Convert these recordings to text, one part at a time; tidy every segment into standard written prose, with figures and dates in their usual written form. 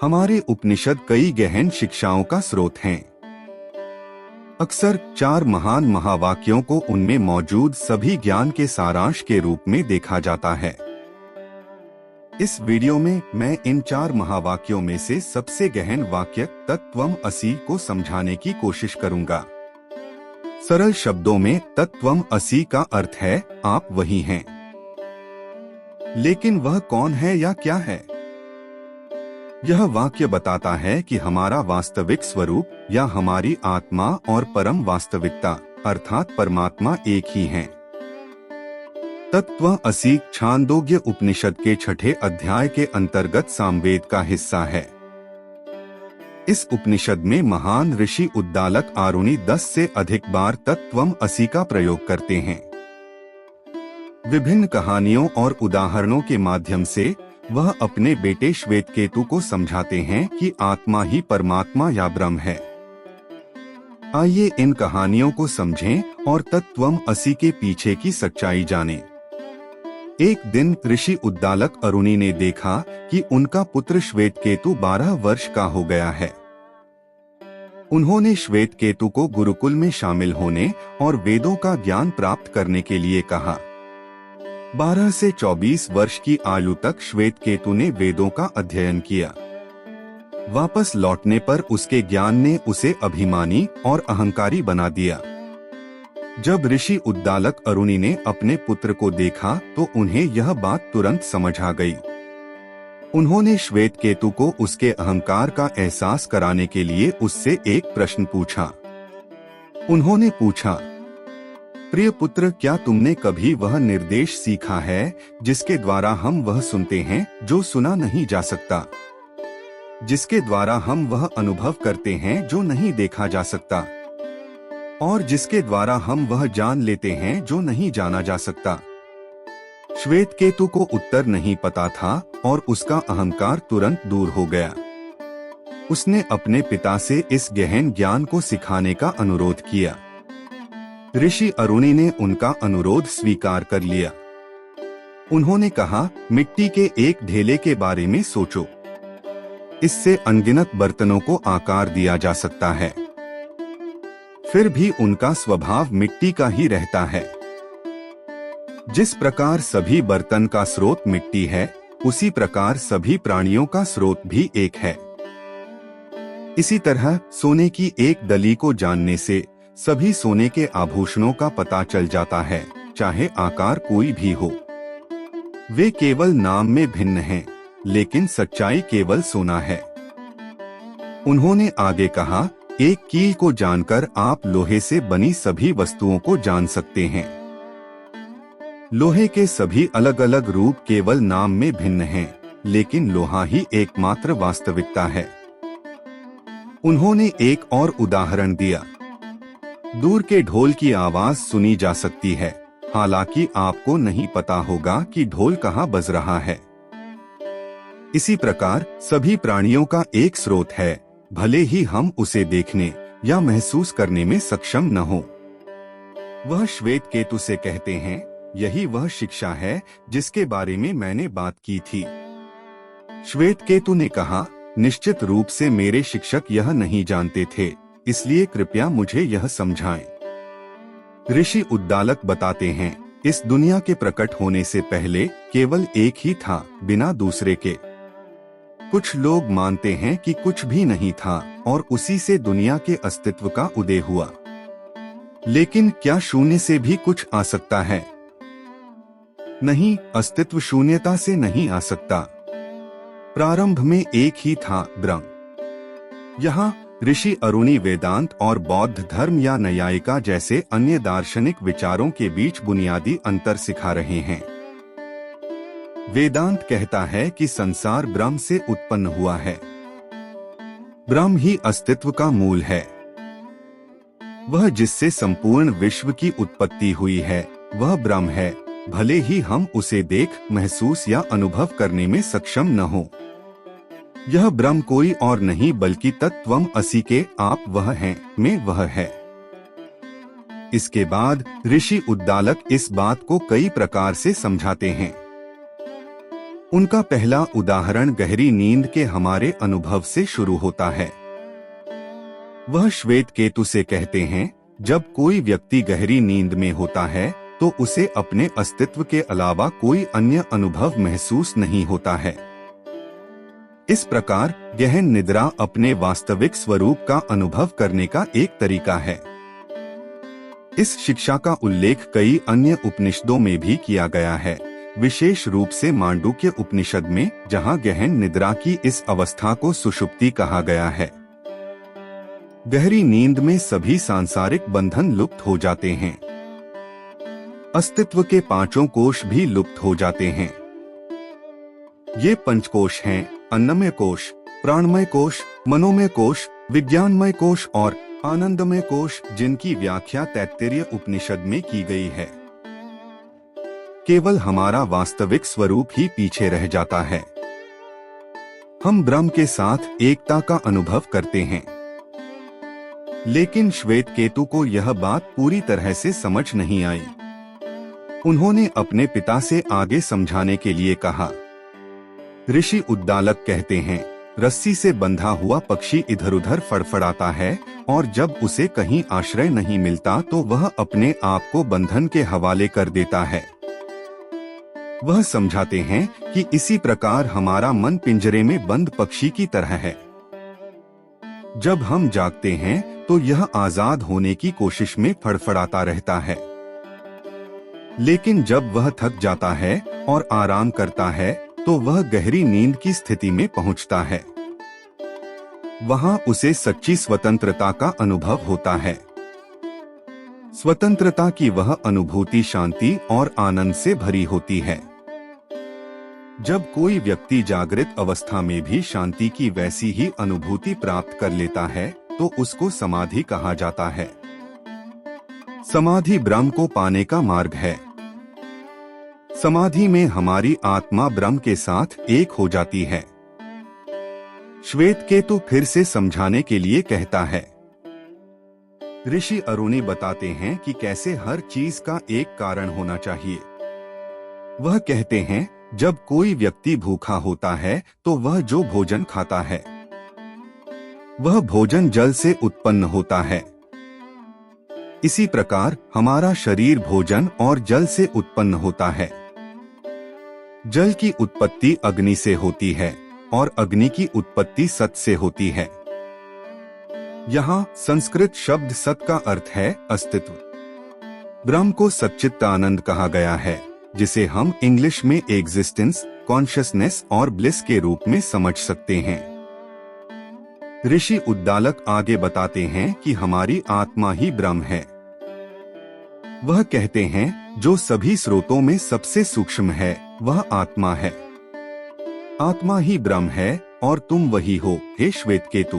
हमारे उपनिषद कई गहन शिक्षाओं का स्रोत हैं। अक्सर 4 महान महावाक्यों को उनमें मौजूद सभी ज्ञान के सारांश के रूप में देखा जाता है। इस वीडियो में मैं इन 4 महावाक्यों में से सबसे गहन वाक्य तत्त्वम् असि को समझाने की कोशिश करूंगा। सरल शब्दों में तत्त्वम् असि का अर्थ है आप वही हैं। लेकिन वह कौन है या क्या है? यह वाक्य बताता है कि हमारा वास्तविक स्वरूप या हमारी आत्मा और परम वास्तविकता अर्थात परमात्मा एक ही हैं। तत्त्वम् असि छांदोग्य उपनिषद के 6 अध्याय के अंतर्गत सामवेद का हिस्सा है। इस उपनिषद में महान ऋषि उद्दालक आरुणि 10 से अधिक बार तत्त्वम् असि का प्रयोग करते हैं। विभिन्न कहानियों और उदाहरणों के माध्यम से वह अपने बेटे श्वेतकेतु को समझाते हैं कि आत्मा ही परमात्मा या ब्रह्म है। आइए इन कहानियों को समझें और तत्त्वम् असि के पीछे की सच्चाई जानें। एक दिन ऋषि उद्दालक आरुणि ने देखा कि उनका पुत्र श्वेतकेतु 12 वर्ष का हो गया है। उन्होंने श्वेतकेतु को गुरुकुल में शामिल होने और वेदों का ज्ञान प्राप्त करने के लिए कहा। 12 से 24 वर्ष की आयु तक श्वेतकेतु ने वेदों का अध्ययन किया। वापस लौटने पर उसके ज्ञान ने उसे अभिमानी और अहंकारी बना दिया। जब ऋषि उद्दालक आरुणि ने अपने पुत्र को देखा तो उन्हें यह बात तुरंत समझ आ गई। उन्होंने श्वेतकेतु को उसके अहंकार का एहसास कराने के लिए उससे एक प्रश्न पूछा। उन्होंने पूछा, प्रिय पुत्र, क्या तुमने कभी वह निर्देश सीखा है जिसके द्वारा हम वह सुनते हैं जो सुना नहीं जा सकता, जिसके द्वारा हम वह अनुभव करते हैं जो नहीं देखा जा सकता, और जिसके द्वारा हम वह जान लेते हैं जो नहीं जाना जा सकता? श्वेतकेतु को उत्तर नहीं पता था और उसका अहंकार तुरंत दूर हो गया। उसने अपने पिता से इस गहन ज्ञान को सिखाने का अनुरोध किया। ऋषि आरुणि ने उनका अनुरोध स्वीकार कर लिया। उन्होंने कहा, मिट्टी के एक ढेले के बारे में सोचो। इससे अनगिनत बर्तनों को आकार दिया जा सकता है, फिर भी उनका स्वभाव मिट्टी का ही रहता है। जिस प्रकार सभी बर्तन का स्रोत मिट्टी है, उसी प्रकार सभी प्राणियों का स्रोत भी एक है। इसी तरह सोने की एक डली को जानने से सभी सोने के आभूषणों का पता चल जाता है, चाहे आकार कोई भी हो। वे केवल नाम में भिन्न हैं, लेकिन सच्चाई केवल सोना है। उन्होंने आगे कहा, एक कील को जानकर आप लोहे से बनी सभी वस्तुओं को जान सकते हैं। लोहे के सभी अलग अलग रूप केवल नाम में भिन्न हैं, लेकिन लोहा ही एकमात्र वास्तविकता है। उन्होंने एक और उदाहरण दिया। दूर के ढोल की आवाज सुनी जा सकती है, हालांकि आपको नहीं पता होगा कि ढोल कहाँ बज रहा है। इसी प्रकार सभी प्राणियों का एक स्रोत है, भले ही हम उसे देखने या महसूस करने में सक्षम न हो। वह श्वेतकेतु से कहते हैं, यही वह शिक्षा है जिसके बारे में मैंने बात की थी। श्वेतकेतु ने कहा, निश्चित रूप से मेरे शिक्षक यह नहीं जानते थे, इसलिए कृपया मुझे यह समझाएं। ऋषि उद्दालक बताते हैं, इस दुनिया के प्रकट होने से पहले केवल एक ही था, बिना दूसरे के। कुछ लोग मानते हैं कि कुछ भी नहीं था और उसी से दुनिया के अस्तित्व का उदय हुआ। लेकिन क्या शून्य से भी कुछ आ सकता है? नहीं, अस्तित्व शून्यता से नहीं आ सकता। प्रारंभ में एक ही था, ब्रह्म। यहाँ ऋषि आरुणि वेदांत और बौद्ध धर्म या न्यायिका जैसे अन्य दार्शनिक विचारों के बीच बुनियादी अंतर सिखा रहे हैं। वेदांत कहता है कि संसार ब्रह्म से उत्पन्न हुआ है। ब्रह्म ही अस्तित्व का मूल है। वह जिससे संपूर्ण विश्व की उत्पत्ति हुई है, वह ब्रह्म है, भले ही हम उसे देख, महसूस या अनुभव करने में सक्षम न हो। यह ब्रह्म कोई और नहीं बल्कि तत्त्वम् असि के आप वह हैं में वह है। इसके बाद ऋषि उद्दालक इस बात को कई प्रकार से समझाते हैं। उनका पहला उदाहरण गहरी नींद के हमारे अनुभव से शुरू होता है। वह श्वेत केतु से कहते हैं, जब कोई व्यक्ति गहरी नींद में होता है तो उसे अपने अस्तित्व के अलावा कोई अन्य अनुभव महसूस नहीं होता है। इस प्रकार गहन निद्रा अपने वास्तविक स्वरूप का अनुभव करने का एक तरीका है। इस शिक्षा का उल्लेख कई अन्य उपनिषदों में भी किया गया है, विशेष रूप से मांडुक्य उपनिषद में, जहां गहन निद्रा की इस अवस्था को सुषुप्ति कहा गया है। गहरी नींद में सभी सांसारिक बंधन लुप्त हो जाते हैं। अस्तित्व के पांचों कोश भी लुप्त हो जाते हैं। ये पंचकोश हैं: अन्नमय कोश, प्राणमय कोश, मनोमय कोश, विज्ञानमय कोश और आनंदमय कोश, जिनकी व्याख्या तैत्तिरीय उपनिषद में की गई है। केवल हमारा वास्तविक स्वरूप ही पीछे रह जाता है। हम ब्रह्म के साथ एकता का अनुभव करते हैं। लेकिन श्वेत केतु को यह बात पूरी तरह से समझ नहीं आई। उन्होंने अपने पिता से आगे समझाने के लिए कहा। ऋषि उद्दालक कहते हैं, रस्सी से बंधा हुआ पक्षी इधर उधर फड़फड़ाता है और जब उसे कहीं आश्रय नहीं मिलता तो वह अपने आप को बंधन के हवाले कर देता है। वह समझाते हैं कि इसी प्रकार हमारा मन पिंजरे में बंद पक्षी की तरह है। जब हम जागते हैं तो यह आजाद होने की कोशिश में फड़फड़ाता रहता है, लेकिन जब वह थक जाता है और आराम करता है तो वह गहरी नींद की स्थिति में पहुंचता है। वहां उसे सच्ची स्वतंत्रता का अनुभव होता है। स्वतंत्रता की वह अनुभूति शांति और आनंद से भरी होती है। जब कोई व्यक्ति जागृत अवस्था में भी शांति की वैसी ही अनुभूति प्राप्त कर लेता है तो उसको समाधि कहा जाता है। समाधि ब्रह्म को पाने का मार्ग है। समाधि में हमारी आत्मा ब्रह्म के साथ एक हो जाती है। श्वेत केतु फिर से समझाने के लिए कहता है। ऋषि अरुणि बताते हैं कि कैसे हर चीज का एक कारण होना चाहिए। वह कहते हैं, जब कोई व्यक्ति भूखा होता है तो वह जो भोजन खाता है वह भोजन जल से उत्पन्न होता है। इसी प्रकार हमारा शरीर भोजन और जल से उत्पन्न होता है। जल की उत्पत्ति अग्नि से होती है और अग्नि की उत्पत्ति सत से होती है। यहाँ संस्कृत शब्द सत का अर्थ है अस्तित्व। ब्रह्म को सच्चिदानंद कहा गया है, जिसे हम इंग्लिश में एग्जिस्टेंस, कॉन्शियसनेस और ब्लिस के रूप में समझ सकते हैं। ऋषि उद्दालक आगे बताते हैं कि हमारी आत्मा ही ब्रह्म है। वह कहते हैं, जो सभी स्रोतों में सबसे सूक्ष्म है वह आत्मा है। आत्मा ही ब्रह्म है और तुम वही हो, हे श्वेत केतु।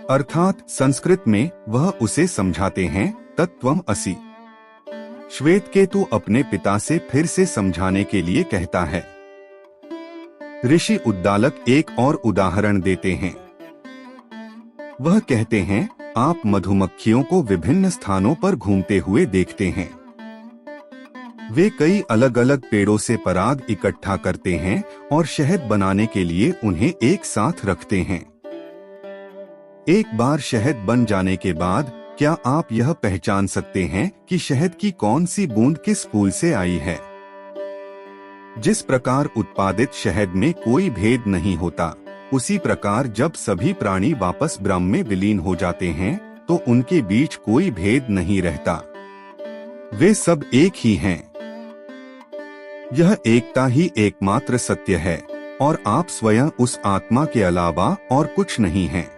अर्थात संस्कृत में वह उसे समझाते हैं, तत्त्वम् असि। श्वेत केतु अपने पिता से फिर से समझाने के लिए कहता है। ऋषि उद्दालक एक और उदाहरण देते हैं। वह कहते हैं, आप मधुमक्खियों को विभिन्न स्थानों पर घूमते हुए देखते हैं। वे कई अलग अलग पेड़ों से पराग इकट्ठा करते हैं और शहद बनाने के लिए उन्हें एक साथ रखते हैं। एक बार शहद बन जाने के बाद क्या आप यह पहचान सकते हैं कि शहद की कौन सी बूंद किस फूल से आई है? जिस प्रकार उत्पादित शहद में कोई भेद नहीं होता, उसी प्रकार जब सभी प्राणी वापस ब्रह्म में विलीन हो जाते हैं तो उनके बीच कोई भेद नहीं रहता। वे सब एक ही हैं। यह एकता ही एकमात्र सत्य है और आप स्वयं उस आत्मा के अलावा और कुछ नहीं हैं।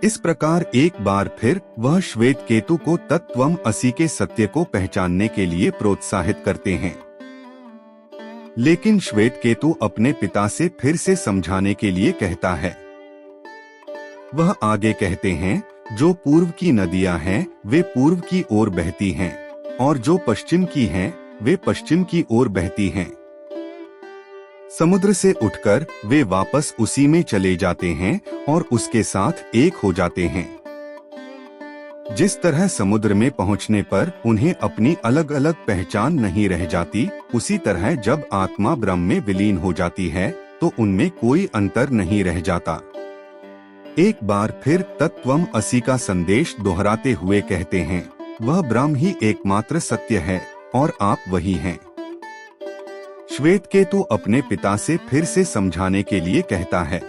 इस प्रकार एक बार फिर वह श्वेत केतु को तत्त्वम् असि के सत्य को पहचानने के लिए प्रोत्साहित करते हैं। लेकिन श्वेत केतु अपने पिता से फिर से समझाने के लिए कहता है। वह आगे कहते हैं, जो पूर्व की नदियां हैं वे पूर्व की ओर बहती हैं और जो पश्चिम की हैं वे पश्चिम की ओर बहती हैं। समुद्र से उठकर वे वापस उसी में चले जाते हैं और उसके साथ एक हो जाते हैं। जिस तरह समुद्र में पहुंचने पर उन्हें अपनी अलग अलग पहचान नहीं रह जाती, उसी तरह जब आत्मा ब्रह्म में विलीन हो जाती है तो उनमें कोई अंतर नहीं रह जाता। एक बार फिर तत्त्वम् असि का संदेश दोहराते हुए कहते हैं, वह ब्रह्म ही एकमात्र सत्य है और आप वही हैं। श्वेतकेतु अपने पिता से फिर से समझाने के लिए कहता है।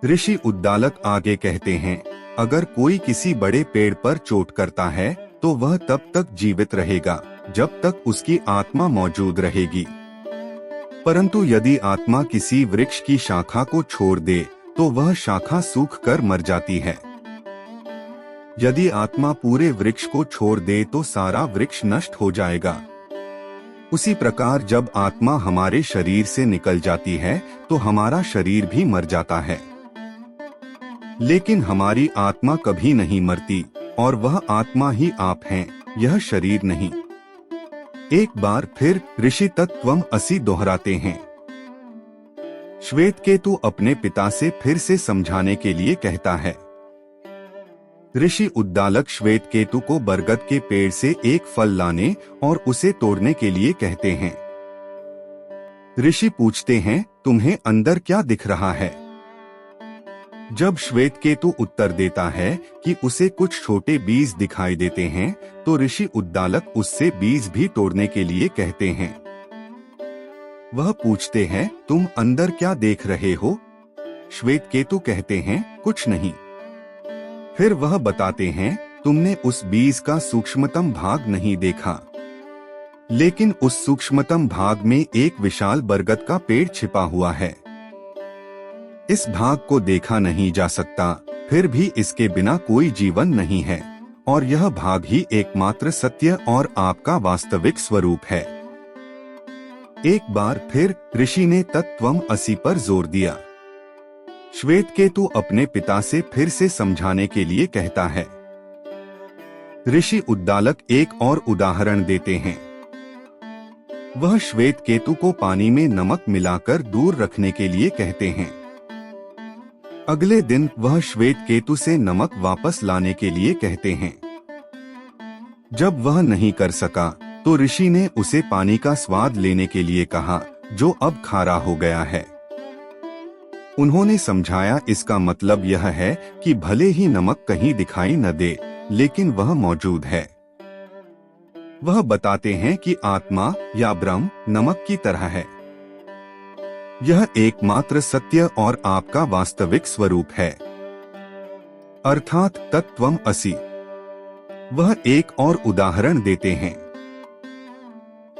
ऋषि उद्दालक आगे कहते हैं, अगर कोई किसी बड़े पेड़ पर चोट करता है तो वह तब तक जीवित रहेगा जब तक उसकी आत्मा मौजूद रहेगी, परंतु यदि आत्मा किसी वृक्ष की शाखा को छोड़ दे तो वह शाखा सूख कर मर जाती है। यदि आत्मा पूरे वृक्ष को छोड़ दे तो सारा वृक्ष नष्ट हो जाएगा। उसी प्रकार जब आत्मा हमारे शरीर से निकल जाती है तो हमारा शरीर भी मर जाता है, लेकिन हमारी आत्मा कभी नहीं मरती और वह आत्मा ही आप हैं, यह शरीर नहीं। एक बार फिर ऋषि तत्त्वम् असि दोहराते हैं। श्वेतकेतु अपने पिता से फिर से समझाने के लिए कहता है। ऋषि उद्दालक श्वेतकेतु को बरगद के पेड़ से एक फल लाने और उसे तोड़ने के लिए कहते हैं। ऋषि पूछते हैं, तुम्हें अंदर क्या दिख रहा है? जब श्वेतकेतु उत्तर देता है कि उसे कुछ छोटे बीज दिखाई देते हैं तो ऋषि उद्दालक उससे बीज भी तोड़ने के लिए कहते हैं। वह पूछते हैं, तुम अंदर क्या देख रहे हो? श्वेतकेतु कहते हैं, कुछ नहीं। फिर वह बताते हैं, तुमने उस बीज का सूक्ष्मतम भाग नहीं देखा, लेकिन उस सूक्ष्मतम भाग में एक विशाल बरगद का पेड़ छिपा हुआ है। इस भाग को देखा नहीं जा सकता, फिर भी इसके बिना कोई जीवन नहीं है और यह भाग ही एकमात्र सत्य और आपका वास्तविक स्वरूप है। एक बार फिर ऋषि ने तत्त्वम् असि पर जोर दिया। श्वेतकेतु अपने पिता से फिर से समझाने के लिए कहता है। ऋषि उद्दालक एक और उदाहरण देते हैं। वह श्वेतकेतु को पानी में नमक मिलाकर दूर रखने के लिए कहते हैं। अगले दिन वह श्वेतकेतु से नमक वापस लाने के लिए कहते हैं। जब वह नहीं कर सका तो ऋषि ने उसे पानी का स्वाद लेने के लिए कहा, जो अब खारा हो गया है। उन्होंने समझाया, इसका मतलब यह है कि भले ही नमक कहीं दिखाई न दे, लेकिन वह मौजूद है। वह बताते हैं कि आत्मा या ब्रह्म नमक की तरह है। यह एकमात्र सत्य और आपका वास्तविक स्वरूप है, अर्थात तत्त्वम् असि। वह एक और उदाहरण देते हैं।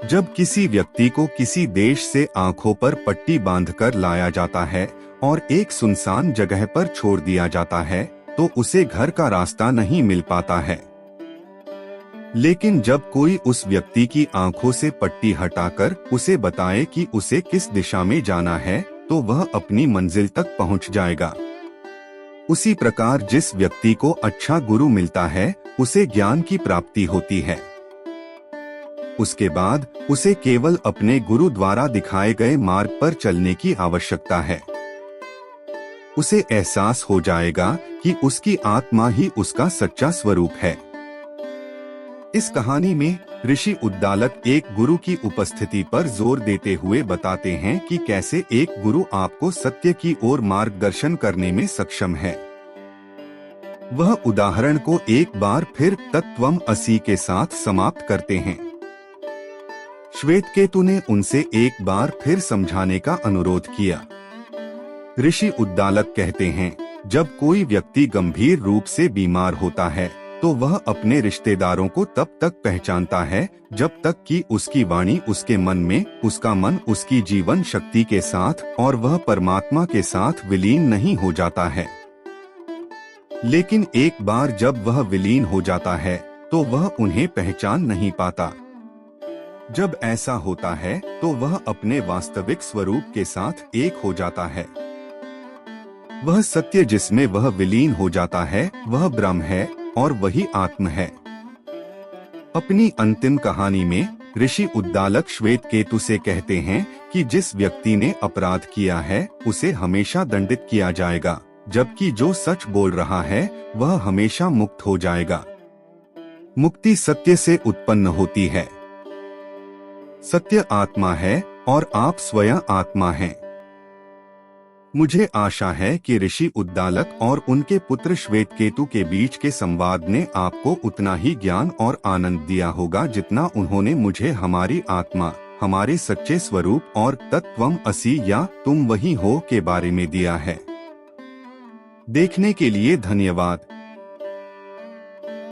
जब किसी व्यक्ति को किसी देश से आंखों पर पट्टी बांधकर लाया जाता है और एक सुनसान जगह पर छोड़ दिया जाता है तो उसे घर का रास्ता नहीं मिल पाता है। लेकिन जब कोई उस व्यक्ति की आंखों से पट्टी हटाकर उसे बताए कि उसे किस दिशा में जाना है तो वह अपनी मंजिल तक पहुंच जाएगा। उसी प्रकार जिस व्यक्ति को अच्छा गुरु मिलता है उसे ज्ञान की प्राप्ति होती है। उसके बाद उसे केवल अपने गुरु द्वारा दिखाए गए मार्ग पर चलने की आवश्यकता है। उसे एहसास हो जाएगा कि उसकी आत्मा ही उसका सच्चा स्वरूप है। इस कहानी में ऋषि उद्दालक एक गुरु की उपस्थिति पर जोर देते हुए बताते हैं कि कैसे एक गुरु आपको सत्य की ओर मार्गदर्शन करने में सक्षम है। वह उदाहरण को एक बार फिर तत्त्वम् असि के साथ समाप्त करते हैं। श्वेतकेतु ने उनसे एक बार फिर समझाने का अनुरोध किया। ऋषि उद्दालक कहते हैं, जब कोई व्यक्ति गंभीर रूप से बीमार होता है तो वह अपने रिश्तेदारों को तब तक पहचानता है जब तक कि उसकी वाणी उसके मन में, उसका मन उसकी जीवन शक्ति के साथ और वह परमात्मा के साथ विलीन नहीं हो जाता है। लेकिन एक बार जब वह विलीन हो जाता है तो वह उन्हें पहचान नहीं पाता। जब ऐसा होता है तो वह अपने वास्तविक स्वरूप के साथ एक हो जाता है। वह सत्य जिसमें वह विलीन हो जाता है वह ब्रह्म है और वही आत्म है। अपनी अंतिम कहानी में ऋषि उद्दालक श्वेतकेतु से कहते हैं कि जिस व्यक्ति ने अपराध किया है उसे हमेशा दंडित किया जाएगा जबकि जो सच बोल रहा है वह हमेशा मुक्त हो जाएगा। मुक्ति सत्य से उत्पन्न होती है। सत्य आत्मा है और आप स्वयं आत्मा हैं। मुझे आशा है कि ऋषि उद्दालक और उनके पुत्र श्वेतकेतु के बीच के संवाद ने आपको उतना ही ज्ञान और आनंद दिया होगा जितना उन्होंने मुझे हमारी आत्मा, हमारे सच्चे स्वरूप और तत्वम असि या तुम वही हो के बारे में दिया है। देखने के लिए धन्यवाद।